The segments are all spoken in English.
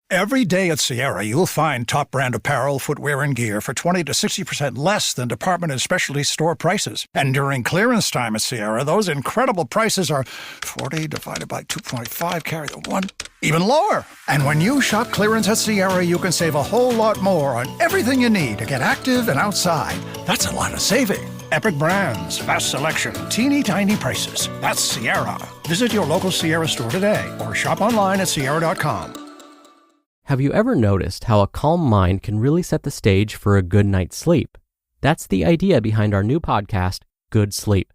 Every day at Sierra, you'll find top brand apparel, footwear, and gear for 20 to 60% less than department and specialty store prices. And during clearance time at Sierra, those incredible prices are 40 divided by 2.5, carry the 1, even lower. And when you shop clearance at Sierra, you can save a whole lot more on everything you need to get active and outside. That's a lot of saving. Epic brands, vast selection, teeny tiny prices. That's Sierra. Visit your local Sierra store today or shop online at sierra.com. Have you ever noticed how a calm mind can really set the stage for a good night's sleep? That's the idea behind our new podcast, Good Sleep.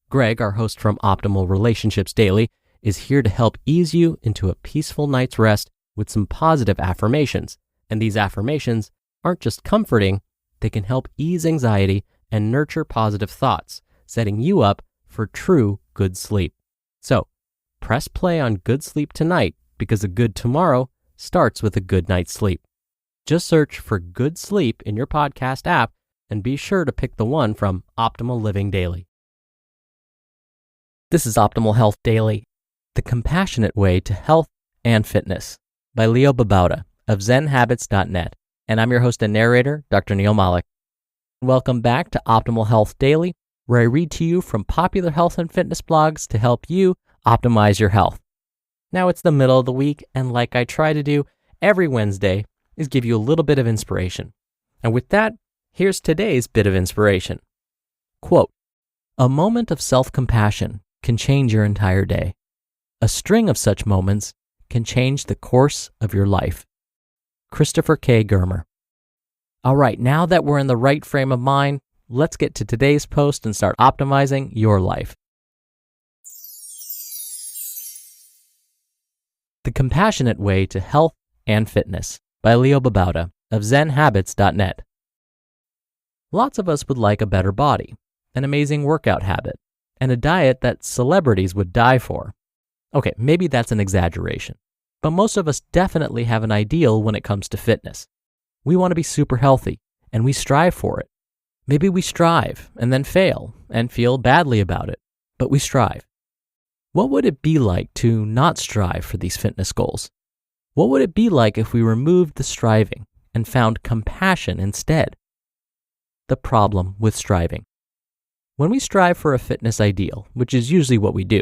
Greg, our host from Optimal Relationships Daily, is here to help ease you into a peaceful night's rest with some positive affirmations. And these affirmations aren't just comforting, they can help ease anxiety and nurture positive thoughts, setting you up for true good sleep. So, press play on Good Sleep tonight because a good tomorrow starts with a good night's sleep. Just search for Good Sleep in your podcast app and be sure to pick the one from Optimal Living Daily. This is Optimal Health Daily, the compassionate way to health and fitness by Leo Babauta of zenhabits.net. And I'm your host and narrator, Dr. Neil Malik. Welcome back to Optimal Health Daily, where I read to you from popular health and fitness blogs to help you optimize your health. Now it's the middle of the week, and like I try to do every Wednesday, is give you a little bit of inspiration. And with that, here's today's bit of inspiration. Quote, "A moment of self-compassion can change your entire day. A string of such moments can change the course of your life." Christopher K. Germer. All right, now that we're in the right frame of mind, let's get to today's post and start optimizing your life. The Compassionate Way to Health and Fitness by Leo Babauta of zenhabits.net. Lots of us would like a better body, an amazing workout habit, and a diet that celebrities would die for. Okay, maybe that's an exaggeration, but most of us definitely have an ideal when it comes to fitness. We want to be super healthy, and we strive for it. Maybe we strive and then fail and feel badly about it, but we strive. What would it be like to not strive for these fitness goals? What would it be like if we removed the striving and found compassion instead? The problem with striving. When we strive for a fitness ideal, which is usually what we do,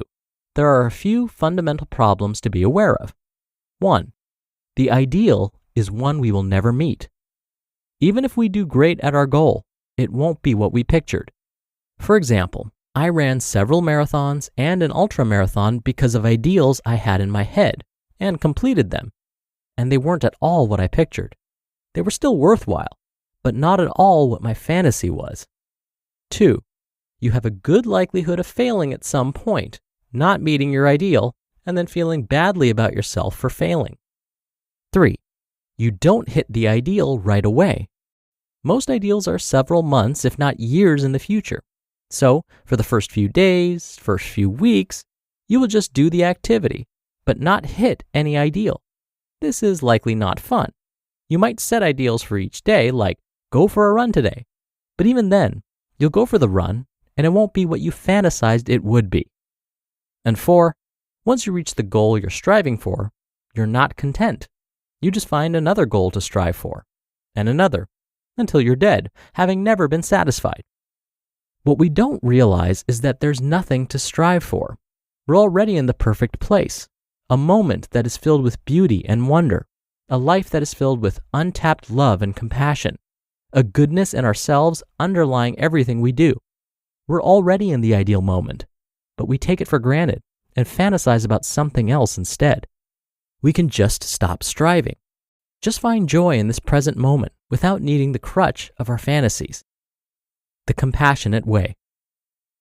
there are a few fundamental problems to be aware of. 1. The ideal is one we will never meet. Even if we do great at our goal, it won't be what we pictured. For example, I ran several marathons and an ultra-marathon because of ideals I had in my head and completed them. And they weren't at all what I pictured. They were still worthwhile, but not at all what my fantasy was. 2. You have a good likelihood of failing at some point, not meeting your ideal, and then feeling badly about yourself for failing. 3. You don't hit the ideal right away. Most ideals are several months, if not years in the future. So, for the first few days, first few weeks, you will just do the activity, but not hit any ideal. This is likely not fun. You might set ideals for each day, like go for a run today. But even then, you'll go for the run, and it won't be what you fantasized it would be. And 4, once you reach the goal you're striving for, you're not content. You just find another goal to strive for, and another, until you're dead, having never been satisfied. What we don't realize is that there's nothing to strive for. We're already in the perfect place, a moment that is filled with beauty and wonder, a life that is filled with untapped love and compassion, a goodness in ourselves underlying everything we do. We're already in the ideal moment, but we take it for granted and fantasize about something else instead. We can just stop striving. Just find joy in this present moment without needing the crutch of our fantasies. The compassionate way.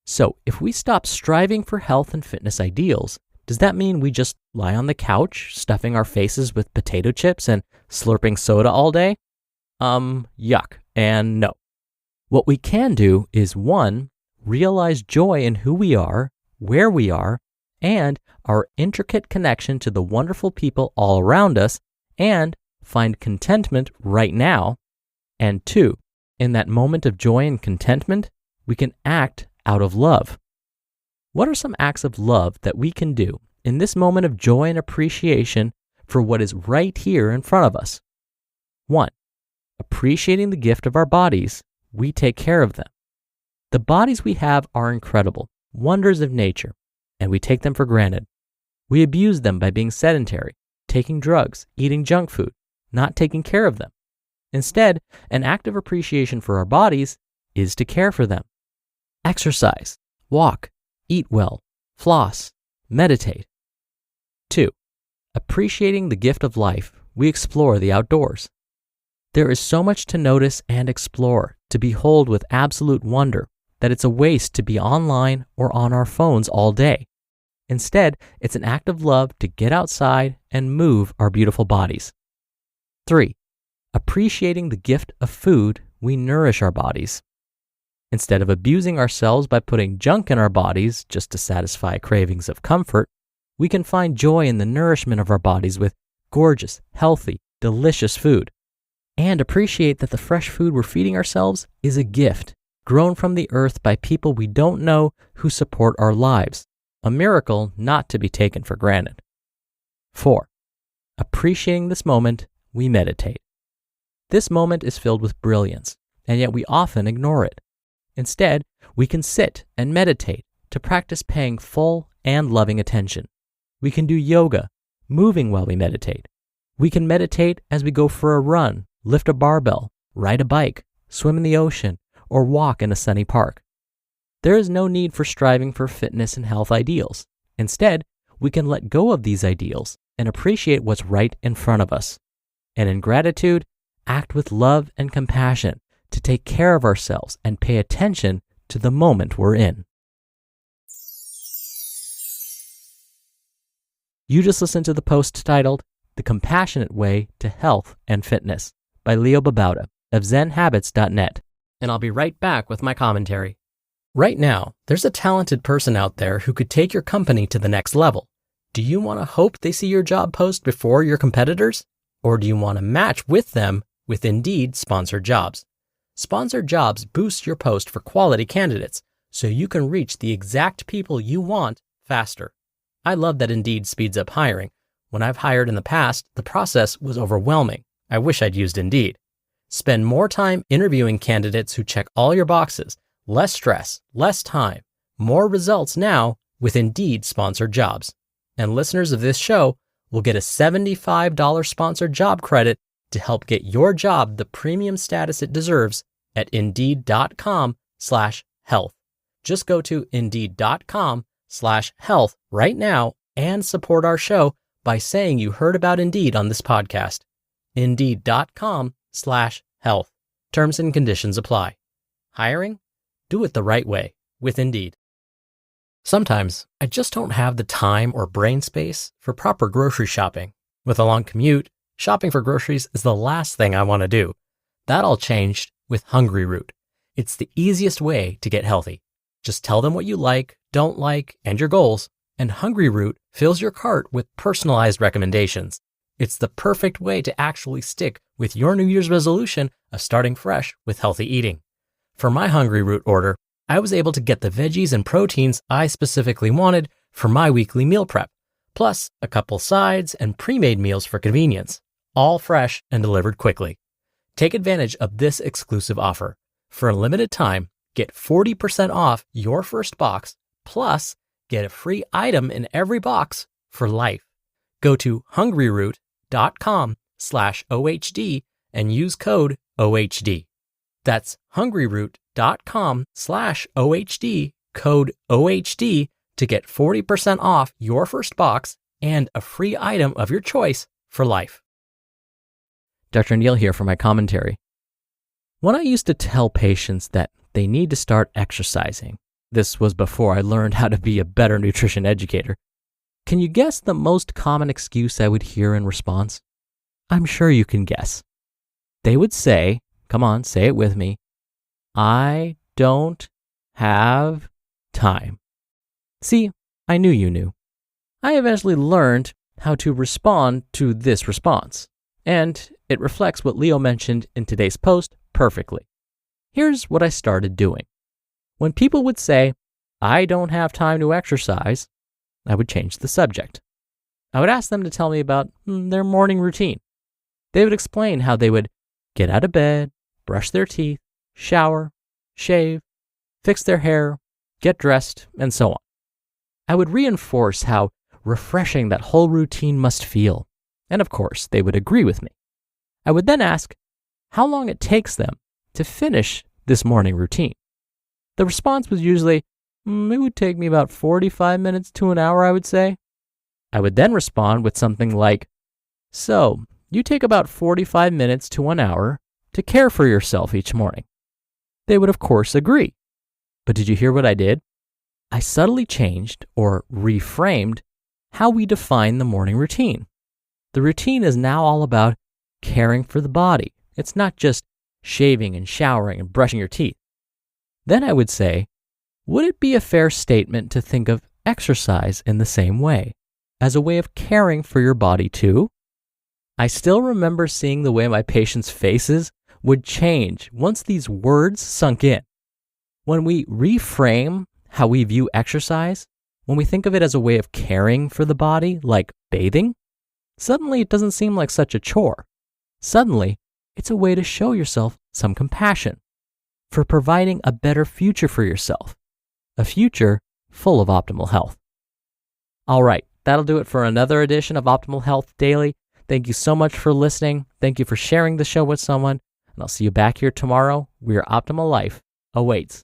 So, if we stop striving for health and fitness ideals, does that mean we just lie on the couch, stuffing our faces with potato chips and slurping soda all day? Yuck, and no. What we can do is 1, realize joy in who we are, where we are, and our intricate connection to the wonderful people all around us, and find contentment right now. And 2, in that moment of joy and contentment, we can act out of love. What are some acts of love that we can do in this moment of joy and appreciation for what is right here in front of us. 1. Appreciating the gift of our bodies, we take care of them. The bodies we have are incredible, wonders of nature, and we take them for granted. We abuse them by being sedentary, taking drugs, eating junk food, not taking care of them. Instead, an act of appreciation for our bodies is to care for them. Exercise, walk, eat well, floss, meditate. 2. Appreciating the gift of life, we explore the outdoors. There is so much to notice and explore, to behold with absolute wonder, that it's a waste to be online or on our phones all day. Instead, it's an act of love to get outside and move our beautiful bodies. 3. Appreciating the gift of food, we nourish our bodies. Instead of abusing ourselves by putting junk in our bodies just to satisfy cravings of comfort, we can find joy in the nourishment of our bodies with gorgeous, healthy, delicious food. And appreciate that the fresh food we're feeding ourselves is a gift, grown from the earth by people we don't know who support our lives. A miracle not to be taken for granted. 4. Appreciating this moment, we meditate. This moment is filled with brilliance, and yet we often ignore it. Instead, we can sit and meditate to practice paying full and loving attention. We can do yoga, moving while we meditate. We can meditate as we go for a run, lift a barbell, ride a bike, swim in the ocean, or walk in a sunny park. There is no need for striving for fitness and health ideals. Instead, we can let go of these ideals and appreciate what's right in front of us. And in gratitude, act with love and compassion to take care of ourselves and pay attention to the moment we're in. You just listened to the post titled, The Compassionate Way to Health and Fitness by Leo Babauta of zenhabits.net. And I'll be right back with my commentary. Right now, there's a talented person out there who could take your company to the next level. Do you want to hope they see your job post before your competitors? Or do you want to match with them with Indeed sponsored jobs? Sponsored jobs boost your post for quality candidates so you can reach the exact people you want faster. I love that Indeed speeds up hiring. When I've hired in the past, the process was overwhelming. I wish I'd used Indeed. Spend more time interviewing candidates who check all your boxes. Less stress, less time, more results now with Indeed sponsored jobs. And listeners of this show will get a $75 sponsored job credit to help get your job the premium status it deserves at Indeed.com/health. Just go to Indeed.com/health right now and support our show by saying you heard about Indeed on this podcast. Indeed.com/health. Terms and conditions apply. Hiring? Do it the right way with Indeed. Sometimes I just don't have the time or brain space for proper grocery shopping. With a long commute, shopping for groceries is the last thing I want to do. That all changed with Hungry Root. It's the easiest way to get healthy. Just tell them what you like, don't like, and your goals, and Hungry Root fills your cart with personalized recommendations. It's the perfect way to actually stick with your New Year's resolution of starting fresh with healthy eating. For my Hungry Root order, I was able to get the veggies and proteins I specifically wanted for my weekly meal prep, plus a couple sides and pre-made meals for convenience, all fresh and delivered quickly. Take advantage of this exclusive offer. For a limited time, get 40% off your first box, plus get a free item in every box for life. Go to hungryroot.com/OHD and use code OHD. That's hungryroot.com/OHD, code OHD, to get 40% off your first box and a free item of your choice for life. Dr. Neil here for my commentary. When I used to tell patients that they need to start exercising, this was before I learned how to be a better nutrition educator, can you guess the most common excuse I would hear in response? I'm sure you can guess. They would say, come on, say it with me, I don't have time. See, I knew you knew. I eventually learned how to respond to this response, and it reflects what Leo mentioned in today's post perfectly. Here's what I started doing. When people would say, I don't have time to exercise, I would change the subject. I would ask them to tell me about their morning routine. They would explain how they would get out of bed, brush their teeth, shower, shave, fix their hair, get dressed, and so on. I would reinforce how refreshing that whole routine must feel, and of course, they would agree with me. I would then ask how long it takes them to finish this morning routine. The response was usually, it would take me about 45 minutes to an hour, I would say. I would then respond with something like, so, you take about 45 minutes to 1 hour to care for yourself each morning. They would, of course, agree. But did you hear what I did? I subtly changed or reframed how we define the morning routine. The routine is now all about caring for the body. It's not just shaving and showering and brushing your teeth. Then I would say, would it be a fair statement to think of exercise in the same way, as a way of caring for your body too? I still remember seeing the way my patients' faces would change once these words sunk in. When we reframe how we view exercise, when we think of it as a way of caring for the body, like bathing, suddenly it doesn't seem like such a chore. Suddenly, it's a way to show yourself some compassion for providing a better future for yourself, a future full of optimal health. All right, that'll do it for another edition of Optimal Health Daily. Thank you so much for listening. Thank you for sharing the show with someone, and I'll see you back here tomorrow where your optimal life awaits.